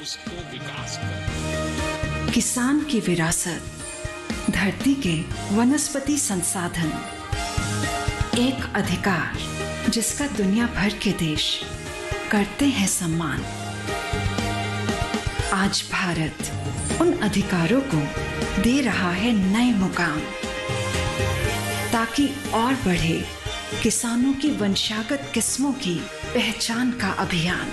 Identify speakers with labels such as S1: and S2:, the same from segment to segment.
S1: उसको विकास करें।
S2: किसान की विरासत, धरती के वनस्पति संसाधन, एक अधिकार जिसका दुनिया भर के देश करते हैं सम्मान। आज भारत उन अधिकारों को दे रहा है नए मुकाम, ताकि और बढ़े किसानों की वंशागत किस्मों की पहचान का अभियान।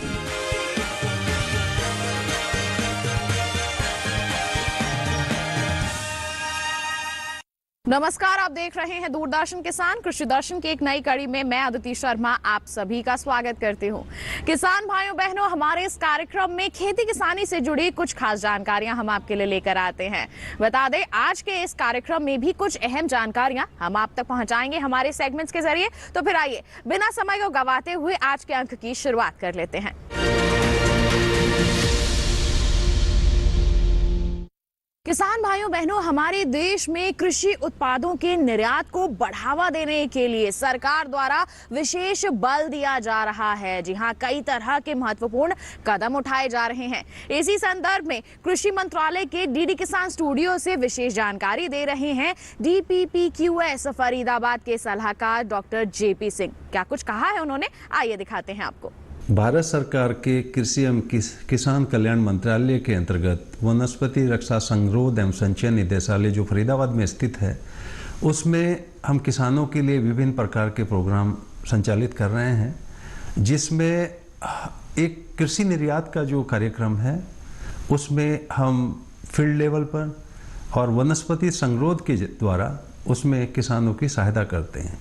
S3: नमस्कार, आप देख रहे हैं दूरदर्शन किसान कृषि दर्शन की एक नई कड़ी में मैं अदिति शर्मा आप सभी का स्वागत करती हूं। किसान भाइयों बहनों, हमारे इस कार्यक्रम में खेती किसानी से जुड़ी कुछ खास जानकारियां हम आपके लिए लेकर आते हैं। बता दें, आज के इस कार्यक्रम में भी कुछ अहम जानकारियां हम आप तक पहुंचाएंगे हमारे सेगमेंट्स के जरिए। तो फिर आइए बिना समय को गवाते हुए आज के अंक की शुरुआत कर लेते हैं। किसान भाइयों बहनों, हमारे देश में कृषि उत्पादों के निर्यात को बढ़ावा देने के लिए सरकार द्वारा विशेष बल दिया जा रहा है। जी हां, कई तरह के महत्वपूर्ण कदम उठाए जा रहे हैं। इसी संदर्भ में कृषि मंत्रालय के डीडी किसान स्टूडियो से विशेष जानकारी दे रहे हैं DPPQS फरीदाबाद के सलाहकार डॉक्टर JP सिंह। क्या कुछ कहा है उन्होंने, आइए दिखाते हैं आपको।
S4: भारत सरकार के कृषि एवं किसान कल्याण मंत्रालय के अंतर्गत वनस्पति रक्षा संगरोध एवं संचयन निदेशालय जो फरीदाबाद में स्थित है, उसमें हम किसानों के लिए विभिन्न प्रकार के प्रोग्राम संचालित कर रहे हैं, जिसमें एक कृषि निर्यात का जो कार्यक्रम है उसमें हम फील्ड लेवल पर और वनस्पति संगरोध के द्वारा उसमें किसानों की सहायता करते हैं।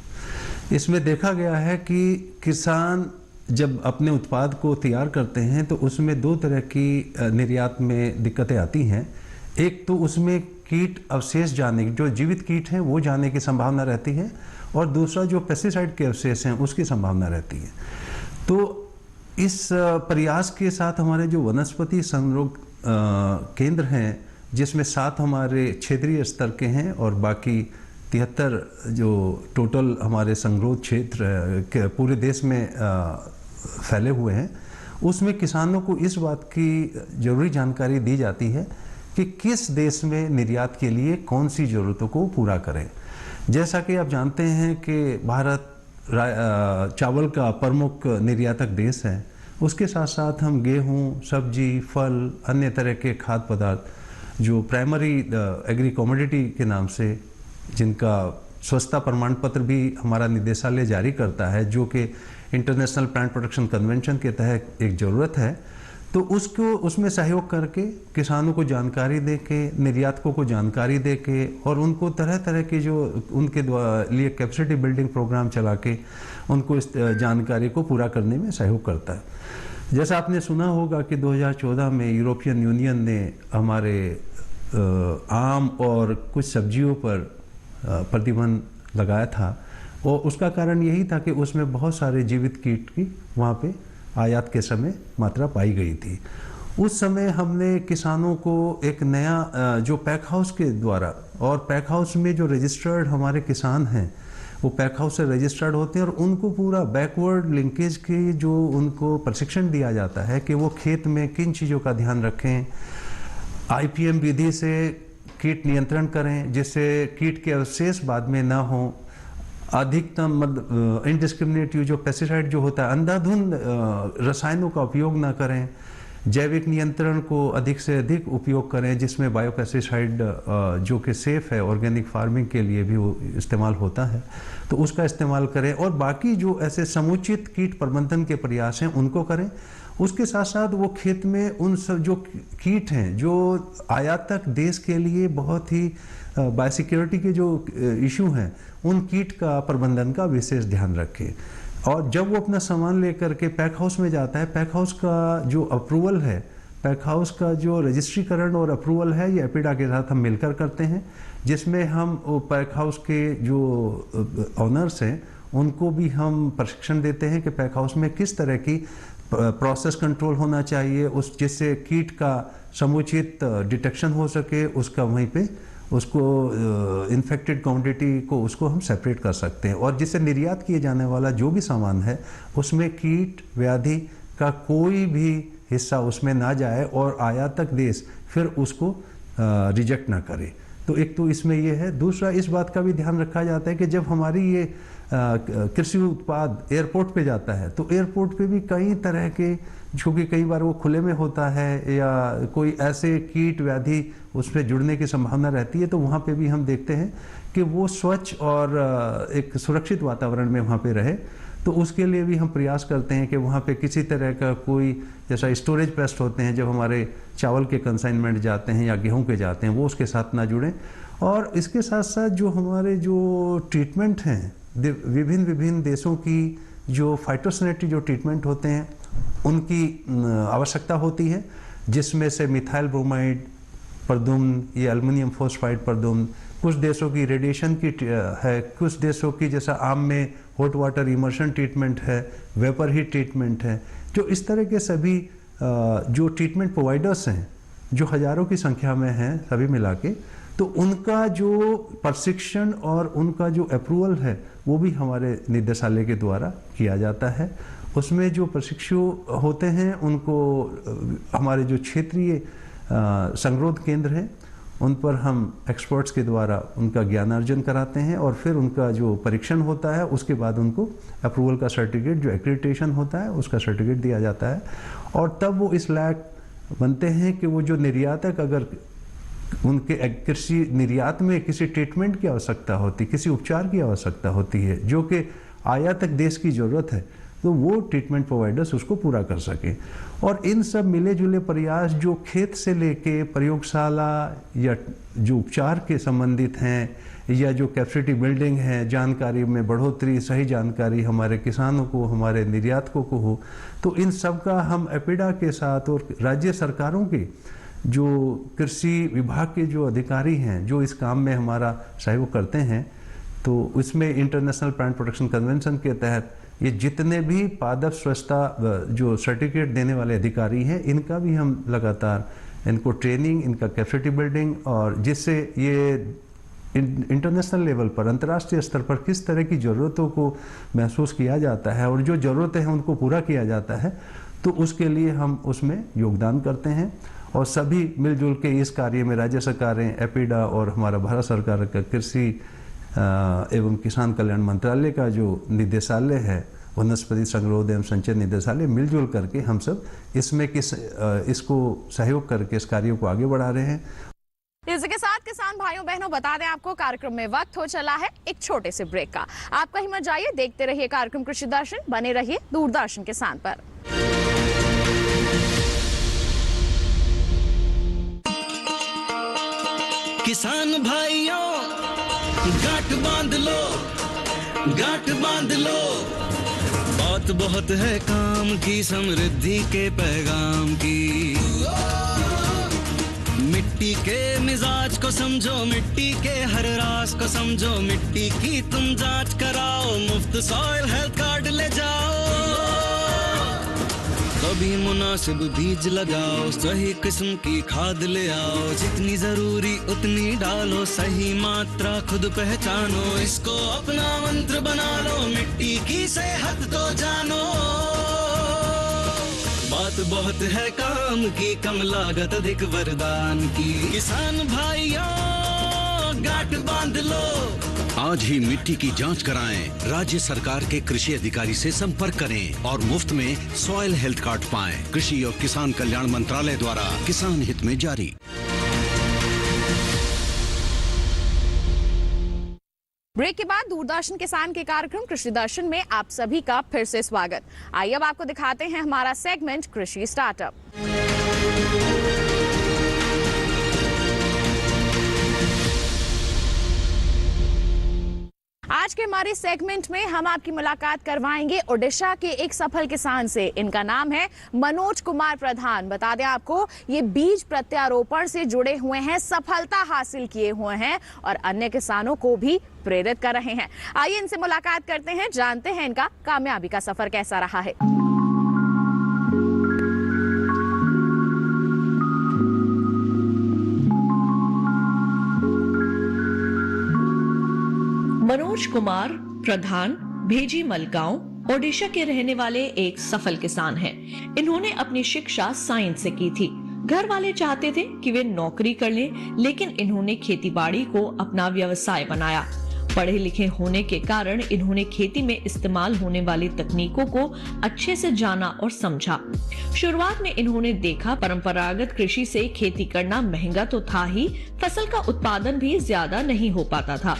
S4: इसमें देखा गया है कि किसान जब अपने उत्पाद को तैयार करते हैं तो उसमें दो तरह की निर्यात में दिक्कतें आती हैं। एक तो उसमें कीट अवशेष जाने की, जो जीवित कीट हैं वो जाने की संभावना रहती है, और दूसरा जो पेस्टिसाइड के अवशेष हैं उसकी संभावना रहती है। तो इस प्रयास के साथ हमारे जो वनस्पति संरोग केंद्र हैं, जिसमें 7 हमारे क्षेत्रीय स्तर के हैं और बाकी 73 जो टोटल हमारे संगरोध क्षेत्र पूरे देश में फैले हुए हैं, उसमें किसानों को इस बात की जरूरी जानकारी दी जाती है कि किस देश में निर्यात के लिए कौन सी ज़रूरतों को पूरा करें। जैसा कि आप जानते हैं कि भारत चावल का प्रमुख निर्यातक देश है, उसके साथ साथ हम गेहूं, सब्जी, फल, अन्य तरह के खाद्य पदार्थ जो प्राइमरी एग्री कमोडिटी के नाम से, जिनका स्वच्छता प्रमाण पत्र भी हमारा निदेशालय जारी करता है, जो कि इंटरनेशनल प्लांट प्रोटेक्शन कन्वेंशन के तहत एक ज़रूरत है, तो उसको उसमें सहयोग करके किसानों को जानकारी दे के, निर्यातकों को जानकारी दे के, और उनको तरह तरह के जो उनके लिए कैपेसिटी बिल्डिंग प्रोग्राम चला के उनको इस जानकारी को पूरा करने में सहयोग करता है। जैसा आपने सुना होगा कि 2014 में यूरोपियन यूनियन ने हमारे आम और कुछ सब्जियों पर प्रतिबंध लगाया था, और उसका कारण यही था कि उसमें बहुत सारे जीवित कीट की वहाँ पे आयात के समय मात्रा पाई गई थी। उस समय हमने किसानों को एक नया जो पैक हाउस के द्वारा, और पैक हाउस में जो रजिस्टर्ड हमारे किसान हैं वो पैक हाउस से रजिस्टर्ड होते हैं, और उनको पूरा बैकवर्ड लिंकेज की जो उनको प्रशिक्षण दिया जाता है कि वो खेत में किन चीज़ों का ध्यान रखें, IPM विधि से कीट नियंत्रण करें जिससे कीट के अवशेष बाद में ना हो, अधिकतम मतलब इनडिस्क्रिमिनेट जो पेस्टिसाइड जो होता है, अंधाधुंध रसायनों का उपयोग ना करें, जैविक नियंत्रण को अधिक से अधिक उपयोग करें, जिसमें बायोपेस्टिसाइड जो कि सेफ है ऑर्गेनिक फार्मिंग के लिए भी वो इस्तेमाल होता है, तो उसका इस्तेमाल करें, और बाकी जो ऐसे समुचित कीट प्रबंधन के प्रयास हैं उनको करें। उसके साथ साथ वो खेत में उन सब जो कीट हैं जो आयातक देश के लिए बहुत ही बायोसिक्योरिटी के जो इशू हैं, उन कीट का प्रबंधन का विशेष ध्यान रखें। और जब वो अपना सामान लेकर के पैक हाउस में जाता है, पैक हाउस का जो अप्रूवल है, पैक हाउस का जो रजिस्ट्रीकरण और अप्रूवल है, ये एपिडा के साथ हम मिलकर करते हैं, जिसमें हम पैक हाउस के जो ऑनर्स हैं उनको भी हम प्रशिक्षण देते हैं कि पैक हाउस में किस तरह की प्रोसेस कंट्रोल होना चाहिए, उस जिससे कीट का समुचित डिटेक्शन हो सके, उसका वहीं पे उसको इन्फेक्टेड क्वांटिटी को उसको हम सेपरेट कर सकते हैं, और जिससे निर्यात किए जाने वाला जो भी सामान है उसमें कीट व्याधि का कोई भी हिस्सा उसमें ना जाए और आयातक देश फिर उसको रिजेक्ट ना करे। तो एक तो इसमें ये है। दूसरा, इस बात का भी ध्यान रखा जाता है कि जब हमारी ये कृषि उत्पाद एयरपोर्ट पे जाता है तो एयरपोर्ट पे भी कई तरह के, क्योंकि कई बार वो खुले में होता है या कोई ऐसे कीट व्याधि उसमें जुड़ने की संभावना रहती है, तो वहाँ पे भी हम देखते हैं कि वो स्वच्छ और एक सुरक्षित वातावरण में वहाँ पे रहे। तो उसके लिए भी हम प्रयास करते हैं कि वहाँ पे किसी तरह का कोई, जैसा स्टोरेज पेस्ट होते हैं जब हमारे चावल के कंसाइनमेंट जाते हैं या गेहूं के जाते हैं, वो उसके साथ ना जुड़ें। और इसके साथ साथ जो हमारे जो ट्रीटमेंट हैं, विभिन्न देशों की जो फाइटोसैनिटरी जो ट्रीटमेंट होते हैं उनकी आवश्यकता होती है, जिसमें से मिथाइल ब्रोमाइड प्रदुम्न, ये एल्युमिनियम फॉस्फाइड प्रदुम्न, कुछ देशों की रेडिएशन की है, कुछ देशों की जैसा आम में हॉट वाटर इमर्शन ट्रीटमेंट है, वेपर हीट ट्रीटमेंट है। जो इस तरह के सभी जो ट्रीटमेंट प्रोवाइडर्स हैं, जो हज़ारों की संख्या में हैं सभी मिला के, तो उनका जो प्रशिक्षण और उनका जो अप्रूवल है वो भी हमारे निदेशालय के द्वारा किया जाता है। उसमें जो प्रशिक्षु होते हैं उनको हमारे जो क्षेत्रीय संगरोध केंद्र हैं उन पर हम एक्सपर्ट्स के द्वारा उनका ज्ञानार्जन कराते हैं और फिर उनका जो परीक्षण होता है उसके बाद उनको अप्रूवल का सर्टिफिकेट, जो एक्रेडिटेशन होता है उसका सर्टिफिकेट दिया जाता है। और तब वो इस लायक बनते हैं कि वो जो निर्यातक, अगर उनके कृषि निर्यात में किसी ट्रीटमेंट की आवश्यकता होती, किसी उपचार की आवश्यकता होती है जो कि आयातक देश की ज़रूरत है, तो वो ट्रीटमेंट प्रोवाइडर्स उसको पूरा कर सकें। और इन सब मिले जुले प्रयास जो खेत से लेके प्रयोगशाला या जो उपचार के संबंधित हैं या जो कैपेसिटी बिल्डिंग है, जानकारी में बढ़ोतरी, सही जानकारी हमारे किसानों को, हमारे निर्यातकों को हो, तो इन सब का हम एपिडा के साथ और राज्य सरकारों के जो कृषि विभाग के जो अधिकारी हैं जो इस काम में हमारा सहयोग करते हैं, तो इसमें इंटरनेशनल प्लांट प्रोटेक्शन कन्वेंशन के तहत ये जितने भी पादप स्वच्छता जो सर्टिफिकेट देने वाले अधिकारी हैं, इनका भी हम लगातार इनको ट्रेनिंग, इनका कैपेसिटी बिल्डिंग, और जिससे ये इंटरनेशनल लेवल पर, अंतर्राष्ट्रीय स्तर पर किस तरह की ज़रूरतों को महसूस किया जाता है और जो ज़रूरतें हैं उनको पूरा किया जाता है, तो उसके लिए हम उसमें योगदान करते हैं। और सभी मिलजुल के इस कार्य में राज्य सरकारें, एपिडा और हमारा भारत सरकार का कृषि एवं किसान कल्याण मंत्रालय का जो निदेशालय है, वनस्पति संग्रोध एवं संचय निदेशालय, मिलजुल करके हम सब इसमें इसको सहयोग करके इस कार्य को आगे बढ़ा रहे हैं।
S3: इसी के साथ किसान भाइयों बहनों, बता दें आपको कार्यक्रम में वक्त हो चला है एक छोटे से ब्रेक का। आप कहीं मत जाइए, देखते रहिए कार्यक्रम कृषि दर्शन, बने रहिए दूरदर्शन किसान पर।
S5: किसान भाइयों गांठ बांध लो, गांठ बांध लो, बात बहुत है काम की, समृद्धि के पैगाम की। मिट्टी के मिजाज को समझो, मिट्टी के हर राज को समझो, मिट्टी की तुम जांच कराओ, मुफ्त सॉइल हेल्थ कार्ड ले जाओ। कभी मुनासिब बीज लगाओ, सही किस्म की खाद ले आओ, जितनी जरूरी उतनी डालो, सही मात्रा खुद पहचानो, इसको अपना मंत्र बना लो, मिट्टी की सेहत तो जानो। बात बहुत है काम की, कम लागत अधिक वरदान की। किसान भाइयों गांठ बांध लो,
S6: आज ही मिट्टी की जांच कराएं, राज्य सरकार के कृषि अधिकारी से संपर्क करें और मुफ्त में सॉइल हेल्थ कार्ड पाएं। कृषि और किसान कल्याण मंत्रालय द्वारा किसान हित में जारी।
S3: ब्रेक के बाद दूरदर्शन किसान के कार्यक्रम कृषि दर्शन में आप सभी का फिर से स्वागत। आइए अब आपको दिखाते हैं हमारा सेगमेंट कृषि स्टार्टअप। आज के हमारे सेगमेंट में हम आपकी मुलाकात करवाएंगे ओडिशा के एक सफल किसान से। इनका नाम है मनोज कुमार प्रधान। बता दें आपको, ये बीज प्रत्यारोपण से जुड़े हुए हैं, सफलता हासिल किए हुए हैं और अन्य किसानों को भी प्रेरित कर रहे हैं। आइए इनसे मुलाकात करते हैं, जानते हैं इनका कामयाबी का सफर कैसा रहा है।
S7: मनोज कुमार प्रधान भेजी मलगांव ओडिशा के रहने वाले एक सफल किसान हैं। इन्होंने अपनी शिक्षा साइंस से की थी। घर वाले चाहते थे कि वे नौकरी कर लें, लेकिन इन्होंने खेतीबाड़ी को अपना व्यवसाय बनाया। पढ़े लिखे होने के कारण इन्होंने खेती में इस्तेमाल होने वाली तकनीकों को अच्छे से जाना और समझा। शुरुआत में इन्होंने देखा परंपरागत कृषि से खेती करना महंगा तो था ही, फसल का उत्पादन भी ज्यादा नहीं हो पाता था।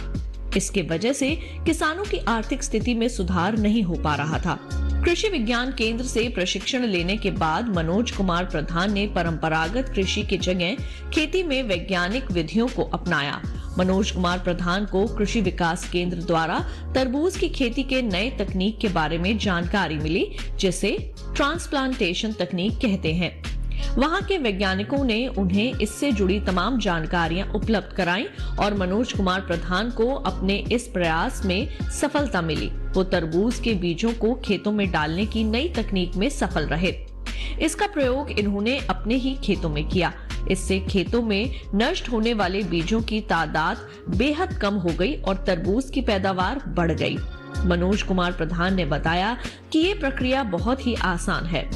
S7: इसके वजह से किसानों की आर्थिक स्थिति में सुधार नहीं हो पा रहा था। कृषि विज्ञान केंद्र से प्रशिक्षण लेने के बाद मनोज कुमार प्रधान ने परंपरागत कृषि की जगह खेती में वैज्ञानिक विधियों को अपनाया। मनोज कुमार प्रधान को कृषि विकास केंद्र द्वारा तरबूज की खेती के नए तकनीक के बारे में जानकारी मिली, जिसे ट्रांसप्लांटेशन तकनीक कहते हैं। वहां के वैज्ञानिकों ने उन्हें इससे जुड़ी तमाम जानकारियां उपलब्ध कराई और मनोज कुमार प्रधान को अपने इस प्रयास में सफलता मिली। वो तरबूज के बीजों को खेतों में डालने की नई तकनीक में सफल रहे। इसका प्रयोग इन्होंने अपने ही खेतों में किया। इससे खेतों में नष्ट होने वाले बीजों की तादाद बेहद कम हो गई और तरबूज की पैदावार बढ़ गई। मनोज कुमार प्रधान ने बताया कि ये प्रक्रिया बहुत ही आसान है।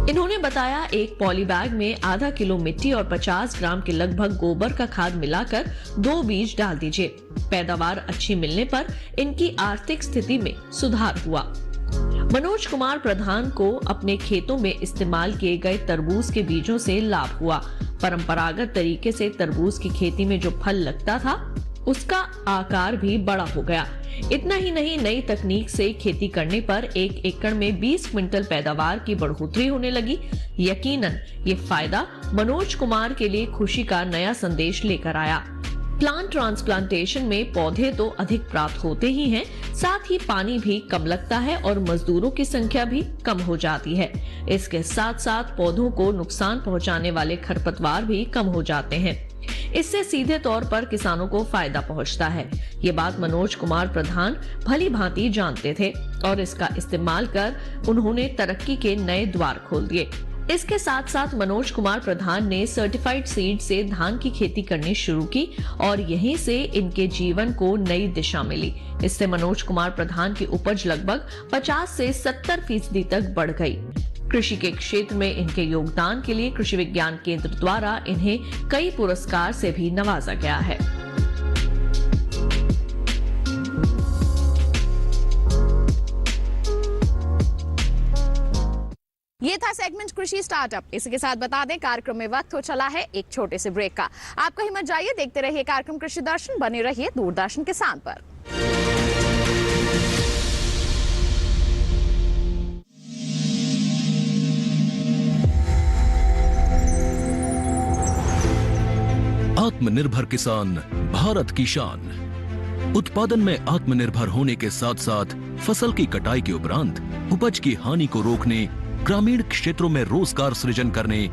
S7: इन्होंने बताया, एक पॉली बैग में आधा किलो मिट्टी और 50 ग्राम के लगभग गोबर का खाद मिलाकर 2 बीज डाल दीजिए। पैदावार अच्छी मिलने पर इनकी आर्थिक स्थिति में सुधार हुआ। मनोज कुमार प्रधान को अपने खेतों में इस्तेमाल किए गए तरबूज के बीजों से लाभ हुआ। परंपरागत तरीके से तरबूज की खेती में जो फल लगता था, उसका आकार भी बड़ा हो गया। इतना ही नहीं, नई तकनीक से खेती करने पर 1 एकड़ में 20 क्विंटल पैदावार की बढ़ोतरी होने लगी। यकीनन ये फायदा मनोज कुमार के लिए खुशी का नया संदेश लेकर आया। प्लांट ट्रांसप्लांटेशन में पौधे तो अधिक प्राप्त होते ही हैं, साथ ही पानी भी कम लगता है और मजदूरों की संख्या भी कम हो जाती है। इसके साथ साथ पौधों को नुकसान पहुंचाने वाले खरपतवार भी कम हो जाते हैं। इससे सीधे तौर पर किसानों को फायदा पहुंचता है। ये बात मनोज कुमार प्रधान भली भांति जानते थे और इसका इस्तेमाल कर उन्होंने तरक्की के नए द्वार खोल दिए। इसके साथ साथ मनोज कुमार प्रधान ने सर्टिफाइड सीड से धान की खेती करनी शुरू की और यहीं से इनके जीवन को नई दिशा मिली। इससे मनोज कुमार प्रधान की उपज लगभग 50 से 70% तक बढ़ गई। कृषि के क्षेत्र में इनके योगदान के लिए कृषि विज्ञान केंद्र द्वारा इन्हें कई पुरस्कार से भी नवाजा गया है।
S3: ये था सेगमेंट कृषि स्टार्टअप। इसी के साथ बता दें, कार्यक्रम में वक्त हो चला है एक छोटे से ब्रेक का। आप कहीं मत जाइए, देखते रहिए कार्यक्रम कृषि दर्शन, बने रहिए दूरदर्शन किसान पर।
S8: आत्मनिर्भर किसान भारत की शान। उत्पादन में आत्मनिर्भर होने के साथ साथ फसल की कटाई के उपरांत उपज की हानि को रोकने, ग्रामीण क्षेत्रों में रोजगार सृजन करने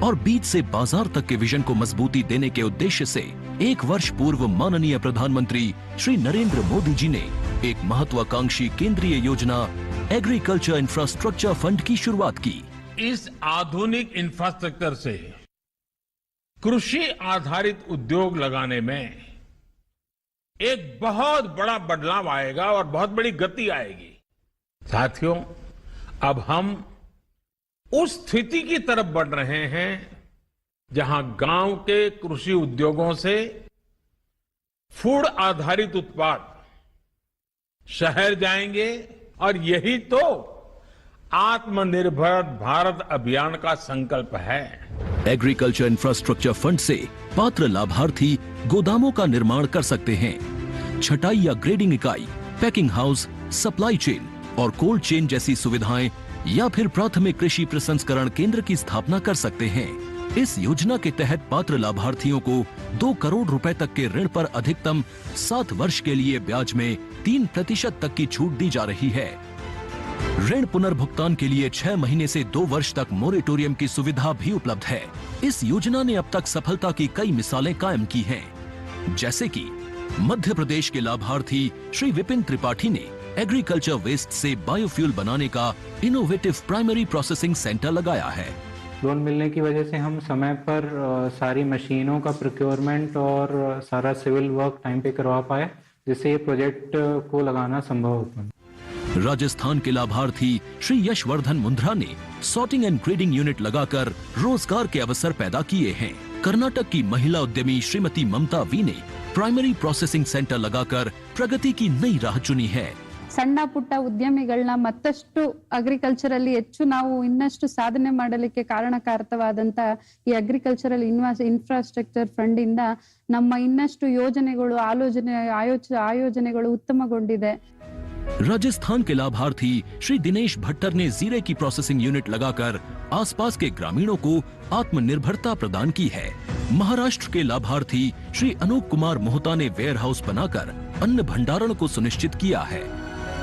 S8: और बीज से बाजार तक के विजन को मजबूती देने के उद्देश्य से 1 वर्ष पूर्व माननीय प्रधानमंत्री श्री नरेंद्र मोदी जी ने एक महत्वाकांक्षी केंद्रीय योजना एग्रीकल्चर इंफ्रास्ट्रक्चर फंड की शुरुआत की।
S1: इस आधुनिक इंफ्रास्ट्रक्चर से कृषि आधारित उद्योग लगाने में एक बहुत बड़ा बदलाव आएगा और बहुत बड़ी गति आएगी। साथियों, अब हम उस स्थिति की तरफ बढ़ रहे हैं जहां गांव के कृषि उद्योगों से फूड आधारित उत्पाद शहर जाएंगे और यही तो आत्मनिर्भर भारत अभियान का संकल्प है।
S8: एग्रीकल्चर इंफ्रास्ट्रक्चर फंड से पात्र लाभार्थी गोदामों का निर्माण कर सकते हैं, छटाई या ग्रेडिंग इकाई, पैकिंग हाउस, सप्लाई चेन और कोल्ड चेन जैसी सुविधाएं या फिर प्राथमिक कृषि प्रसंस्करण केंद्र की स्थापना कर सकते हैं। इस योजना के तहत पात्र लाभार्थियों को 2 करोड़ रुपए तक के ऋण पर अधिकतम 7 वर्ष के लिए ब्याज में 3% तक की छूट दी जा रही है। ऋण पुनर्भुगतान के लिए 6 महीने से 2 वर्ष तक मोरेटोरियम की सुविधा भी उपलब्ध है। इस योजना ने अब तक सफलता की कई मिसालें कायम की हैं, जैसे कि मध्य प्रदेश के लाभार्थी श्री विपिन त्रिपाठी ने एग्रीकल्चर वेस्ट से बायोफ्यूल बनाने का इनोवेटिव प्राइमरी प्रोसेसिंग सेंटर लगाया है।
S9: लोन मिलने की वजह से हम समय पर सारी मशीनों का प्रोक्योरमेंट और सारा सिविल वर्क टाइम पे करवा पाए, जिससे ये प्रोजेक्ट को लगाना संभव हो पाए।
S8: राजस्थान के लाभार्थी श्री यशवर्धन मुंद्रा ने सॉर्टिंग एंड ग्रेडिंग यूनिट लगाकर रोजगार के अवसर पैदा किए हैं। कर्नाटक की महिला उद्यमी श्रीमती ममता वी ने प्राइमरी प्रोसेसिंग सेंटर लगाकर प्रगति की नई राह चुनी है।
S10: ಸಣ್ಣ ಪುಟ್ಟ ಉದ್ಯಮಿಗಳನ್ನ ಮತ್ತಷ್ಟು ಅಗ್ರಿಕಲ್ಚರ್ ಅಲ್ಲಿ ಹೆಚ್ಚು ನಾವು ಇನ್ನಷ್ಟು ಸಾಧನೆ ಮಾಡಲಿಕ್ಕೆ ಕಾರಣಕಾರಕವಾದಂತ ಈ ಅಗ್ರಿಕಲ್ಚರಲ್ ಇನ್ಫ್ರಾಸ್ಟ್ರಕ್ಚರ್ ಫಂಡ್ ಇಂದ ನಮ್ಮ ಇನ್ನಷ್ಟು ಯೋಜನೆಗಳು ಆಯೋಜನೆಗಳು ಉತ್ತಮಗೊಂಡಿದೆ।
S8: राजस्थान के लाभार्थी श्री दिनेश भट्टर ने जीरे की प्रोसेसिंग यूनिट लगाकर आसपास के ग्रामीणों को आत्मनिर्भरता प्रदान की है। महाराष्ट्र के लाभार्थी श्री अनूप कुमार मोहता ने वेयर हाउस बनाकर अन्न भंडारण को सुनिश्चित किया है।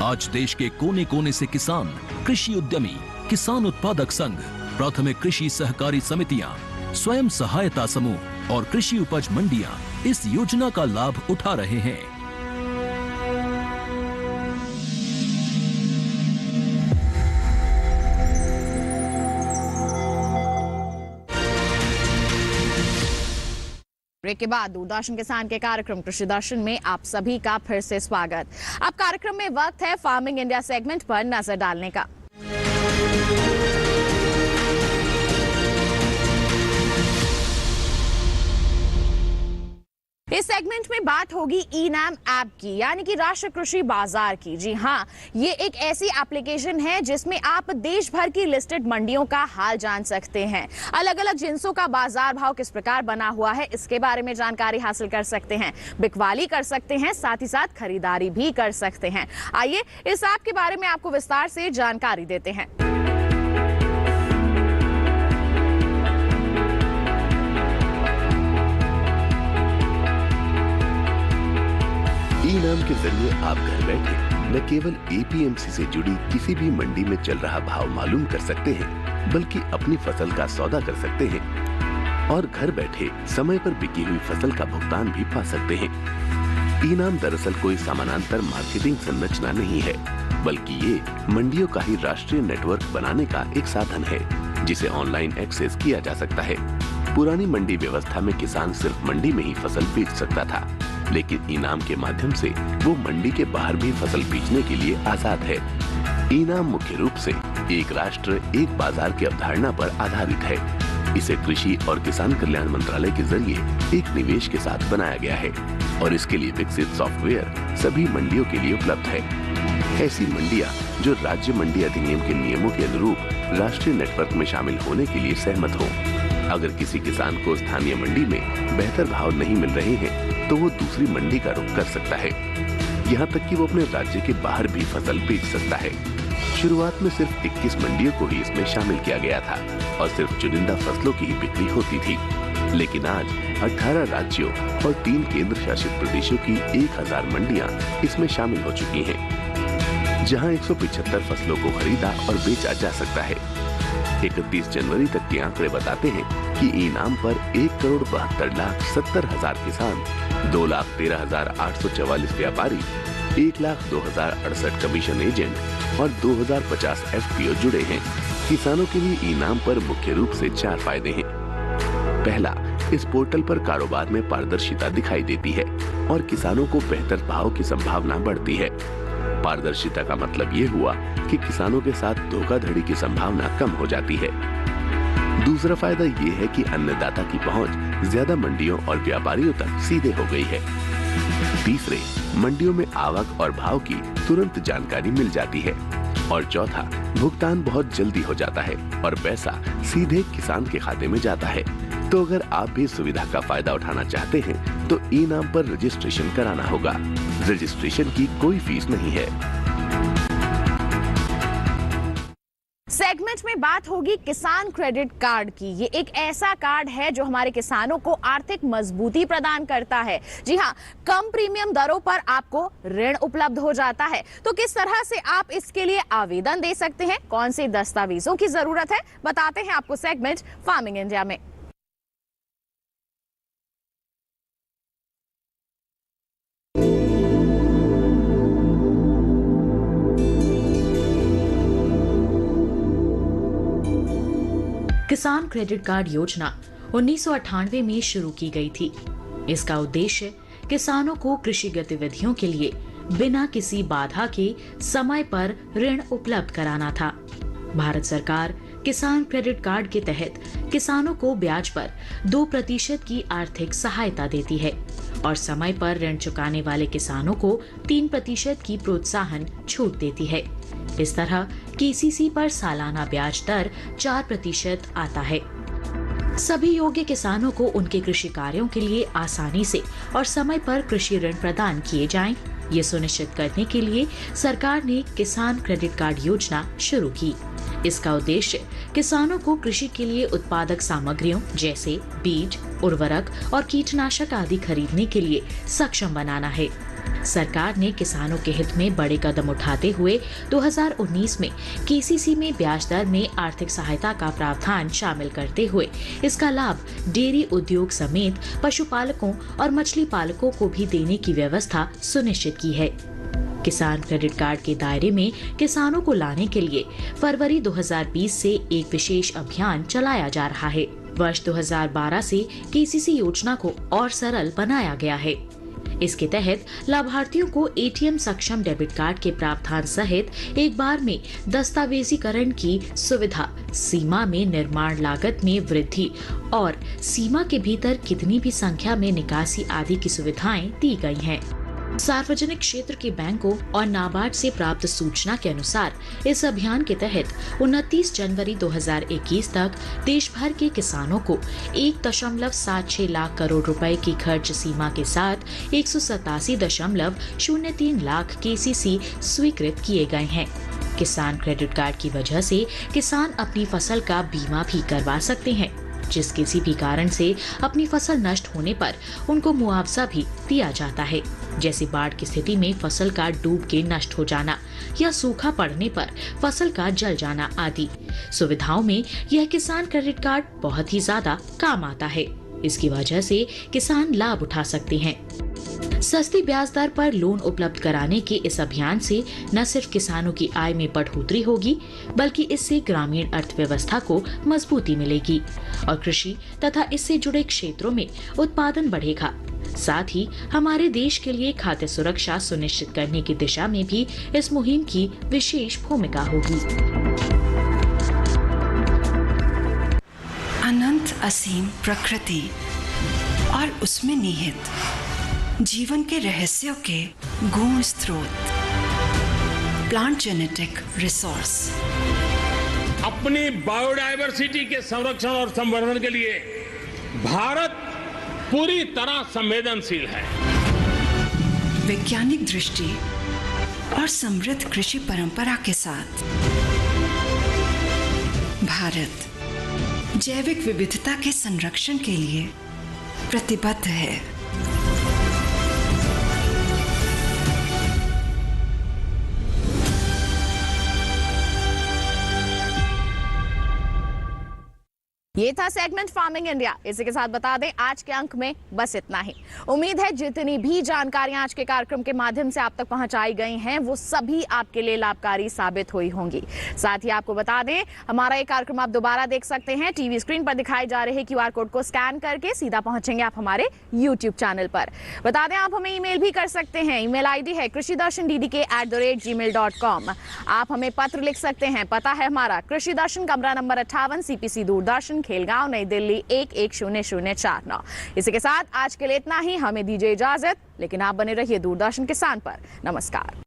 S8: आज देश के कोने कोने से किसान, कृषि उद्यमी, किसान उत्पादक संघ, प्राथमिक कृषि सहकारी समितियां, स्वयं सहायता समूह और कृषि उपज मंडियां इस योजना का लाभ उठा रहे हैं।
S3: ब्रेक के बाद दूरदर्शन किसान के कार्यक्रम कृषि दर्शन में आप सभी का फिर से स्वागत। अब कार्यक्रम में वक्त है फार्मिंग इंडिया सेगमेंट पर नजर डालने का। इस सेगमेंट में बात होगी ई-नाम ऐप की, यानी कि राष्ट्रीय कृषि बाजार की। जी हाँ, ये एक ऐसी एप्लीकेशन है जिसमें आप देश भर की लिस्टेड मंडियों का हाल जान सकते हैं। अलग अलग जिन्सों का बाजार भाव किस प्रकार बना हुआ है, इसके बारे में जानकारी हासिल कर सकते हैं, बिकवाली कर सकते हैं, साथ ही साथ खरीदारी भी कर सकते हैं। आइए इस ऐप के बारे में आपको विस्तार से जानकारी देते हैं।
S11: ई-नाम के जरिए आप घर बैठे न केवल एपीएमसी से जुड़ी किसी भी मंडी में चल रहा भाव मालूम कर सकते हैं, बल्कि अपनी फसल का सौदा कर सकते हैं और घर बैठे समय पर बिकी हुई फसल का भुगतान भी पा सकते हैं। ई-नाम दरअसल कोई समानांतर मार्केटिंग संरचना नहीं है, बल्कि ये मंडियों का ही राष्ट्रीय नेटवर्क बनाने का एक साधन है, जिसे ऑनलाइन एक्सेस किया जा सकता है। पुरानी मंडी व्यवस्था में किसान सिर्फ मंडी में ही फसल बेच सकता था, लेकिन ई-नाम के माध्यम से वो मंडी के बाहर भी फसल बेचने के लिए आजाद है। ई-नाम मुख्य रूप से एक राष्ट्र एक बाजार की अवधारणा पर आधारित है। इसे कृषि और किसान कल्याण मंत्रालय के जरिए एक निवेश के साथ बनाया गया है और इसके लिए विकसित सॉफ्टवेयर सभी मंडियों के लिए उपलब्ध है। ऐसी मंडियां जो राज्य मंडी अधिनियम के नियमों के अनुरूप राष्ट्रीय नेटवर्क में शामिल होने के लिए सहमत हों। अगर किसी किसान को स्थानीय मंडी में बेहतर भाव नहीं मिल रहे हैं, तो वो दूसरी मंडी का रुख कर सकता है। यहाँ तक कि वो अपने राज्य के बाहर भी फसल बेच सकता है। शुरुआत में सिर्फ 21 मंडियों को ही इसमें शामिल किया गया था और सिर्फ चुनिंदा फसलों की ही बिक्री होती थी, लेकिन आज 18 राज्यों और 3 केंद्र शासित प्रदेशों की 1000 मंडियां इसमें शामिल हो चुकी हैं, जहां 175 फसलों को खरीदा और बेचा जा सकता है। 31 जनवरी तक के आंकड़े बताते हैं कि ई-नाम पर 1,72,70,000 किसान, 2,13,844 व्यापारी, 1,02,068 कमीशन एजेंट और 2,050 एफपीओ जुड़े हैं। किसानों के लिए ई-नाम पर मुख्य रूप से 4 फायदे हैं। पहला, इस पोर्टल पर कारोबार में पारदर्शिता दिखाई देती है और किसानों को बेहतर भाव की संभावना बढ़ती है। पारदर्शिता का मतलब ये हुआ कि किसानों के साथ धोखाधड़ी की संभावना कम हो जाती है। दूसरा फायदा ये है कि अन्नदाता की पहुंच ज्यादा मंडियों और व्यापारियों तक सीधे हो गई है। तीसरे, मंडियों में आवक और भाव की तुरंत जानकारी मिल जाती है। और चौथा, भुगतान बहुत जल्दी हो जाता है और पैसा सीधे किसान के खाते में जाता है। तो अगर आप भी सुविधा का फायदा उठाना चाहते हैं तो ई-नाम पर रजिस्ट्रेशन कराना होगा। रजिस्ट्रेशन की कोई फीस नहीं है।
S3: सेगमेंट में बात होगी किसान क्रेडिट कार्ड की। ये एक ऐसा कार्ड है जो हमारे किसानों को आर्थिक मजबूती प्रदान करता है। जी हाँ, कम प्रीमियम दरों पर आपको ऋण उपलब्ध हो जाता है। तो किस तरह से आप इसके लिए आवेदन दे सकते हैं, कौन से दस्तावेजों की जरूरत है, बताते हैं आपको सेगमेंट फार्मिंग इंडिया में।
S12: किसान क्रेडिट कार्ड योजना 1998 में शुरू की गई थी। इसका उद्देश्य किसानों को कृषि गतिविधियों के लिए बिना किसी बाधा के समय पर ऋण उपलब्ध कराना था। भारत सरकार किसान क्रेडिट कार्ड के तहत किसानों को ब्याज पर 2% की आर्थिक सहायता देती है और समय पर ऋण चुकाने वाले किसानों को 3% की प्रोत्साहन छूट देती है। इस तरह केसीसी पर सालाना ब्याज दर 4% आता है। सभी योग्य किसानों को उनके कृषि कार्यों के लिए आसानी से और समय पर कृषि ऋण प्रदान किए जाएं, ये सुनिश्चित करने के लिए सरकार ने किसान क्रेडिट कार्ड योजना शुरू की। इसका उद्देश्य किसानों को कृषि के लिए उत्पादक सामग्रियों जैसे बीज, उर्वरक और कीटनाशक आदि खरीदने के लिए सक्षम बनाना है। सरकार ने किसानों के हित में बड़े कदम उठाते हुए 2019 में केसीसी में ब्याज दर में आर्थिक सहायता का प्रावधान शामिल करते हुए इसका लाभ डेयरी उद्योग समेत पशुपालकों और मछली पालकों को भी देने की व्यवस्था सुनिश्चित की है। किसान क्रेडिट कार्ड के दायरे में किसानों को लाने के लिए फरवरी 2020 से एक विशेष अभियान चलाया जा रहा है। वर्ष 2012 से केसीसी योजना को और सरल बनाया गया है। इसके तहत लाभार्थियों को एटीएम सक्षम डेबिट कार्ड के प्रावधान सहित एक बार में दस्तावेजीकरण की सुविधा, सीमा में निर्माण लागत में वृद्धि और सीमा के भीतर कितनी भी संख्या में निकासी आदि की सुविधाएं दी गई हैं। सार्वजनिक क्षेत्र के बैंकों और नाबार्ड से प्राप्त सूचना के अनुसार इस अभियान के तहत 29 जनवरी 2021 तक देश भर के किसानों को 1.76 लाख करोड़ रुपए की खर्च सीमा के साथ 187.03 लाख केसीसी स्वीकृत किए गए हैं। किसान क्रेडिट कार्ड की वजह से किसान अपनी फसल का बीमा भी करवा सकते हैं, जिस किसी भी कारण से अपनी फसल नष्ट होने पर उनको मुआवजा भी दिया जाता है, जैसे बाढ़ की स्थिति में फसल का डूब के नष्ट हो जाना या सूखा पड़ने पर फसल का जल जाना आदि सुविधाओं में यह किसान क्रेडिट कार्ड बहुत ही ज्यादा काम आता है। इसकी वजह से किसान लाभ उठा सकते हैं। सस्ती ब्याज दर पर लोन उपलब्ध कराने के इस अभियान से न सिर्फ किसानों की आय में बढ़ोतरी होगी, बल्कि इससे ग्रामीण अर्थव्यवस्था को मजबूती मिलेगी और कृषि तथा इससे जुड़े क्षेत्रों में उत्पादन बढ़ेगा। साथ ही हमारे देश के लिए खाद्य सुरक्षा सुनिश्चित करने की दिशा में भी इस मुहिम की विशेष भूमिका होगी।
S2: अनंत असीम प्रकृति और उसमें निहित जीवन के रहस्यों के गूढ़ स्रोत, प्लांट जेनेटिक रिसोर्स।
S1: अपनी बायोडायवर्सिटी के संरक्षण और संवर्धन के लिए भारत पूरी तरह संवेदनशील है।
S2: वैज्ञानिक दृष्टि और समृद्ध कृषि परंपरा के साथ भारत जैविक विविधता के संरक्षण के लिए प्रतिबद्ध है।
S3: ये था सेगमेंट फार्मिंग इंडिया। इसी के साथ बता दें आज के अंक में बस इतना ही। उम्मीद है जितनी भी जानकारियां आज के कार्यक्रम के माध्यम से आप तक पहुंचाई गई हैं वो सभी आपके लिए लाभकारी साबित हुई होंगी। साथ ही आपको बता दें हमारा ये कार्यक्रम आप दोबारा देख सकते हैं। टीवी स्क्रीन पर दिखाई जा रहे क्यूआर कोड को स्कैन करके सीधा पहुंचेंगे आप हमारे यूट्यूब चैनल पर। बता दें आप हमें ईमेल भी कर सकते हैं। ईमेल आईडी है krishiddarshanddd@gmail.com। आप हमें पत्र लिख सकते हैं। पता है हमारा कृषि दर्शन, कमरा नंबर 58, CPC दूरदर्शन, खेलगांव, नई दिल्ली 110049। इसी के साथ आज के लिए इतना ही। हमें दीजिए इजाजत, लेकिन आप बने रहिए दूरदर्शन किसान पर। नमस्कार।